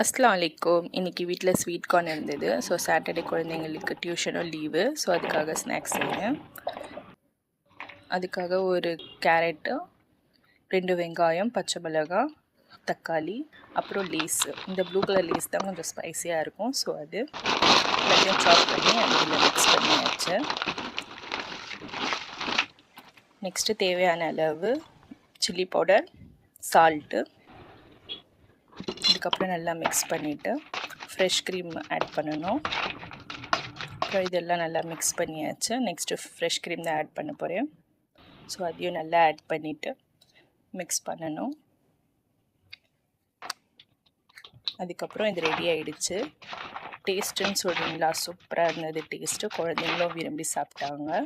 அஸ்ஸலாமு அலைக்கும். இன்றைக்கி வீட்டில் ஸ்வீட் கார்ன் இருந்தது. ஸோ சாட்டர்டே குழந்தைங்களுக்கு டியூஷனும் லீவு. ஸோ அதுக்காக ஸ்நாக்ஸ் செய்யணும். அதுக்காக ஒரு கேரட்டு, 2 வெங்காயம், பச்சை மிளகாய், தக்காளி, அப்புறம் லேஸு. இந்த ப்ளூ கலர் லேஸ் தான் கொஞ்சம் ஸ்பைஸியாக இருக்கும். ஸோ அது எல்லாத்தையும் சாப் பண்ணி அதில் மிக்ஸ் பண்ணியாச்சு. நெக்ஸ்ட்டு தேவையான அளவு சில்லி பவுடர், சால்ட்டு, இதுக்கப்புறம் நல்லா மிக்ஸ் பண்ணிவிட்டு ஃப்ரெஷ் க்ரீம் ஆட் பண்ணணும். அப்புறம் இதெல்லாம் நல்லா மிக்ஸ் பண்ணியாச்சு. நெக்ஸ்ட்டு ஃப்ரெஷ் க்ரீம் தான் ஆட் பண்ண போகிறேன். ஸோ அதையும் நல்லா ஆட் பண்ணிவிட்டு மிக்ஸ் பண்ணணும். அதுக்கப்புறம் இது ரெடி ஆகிடுச்சு. டேஸ்ட்டுன்னு சொல்கிறீங்களா? சூப்பராக இருந்தது டேஸ்ட்டு. குழந்தைங்களும் விரும்பி சாப்பிட்டாங்க.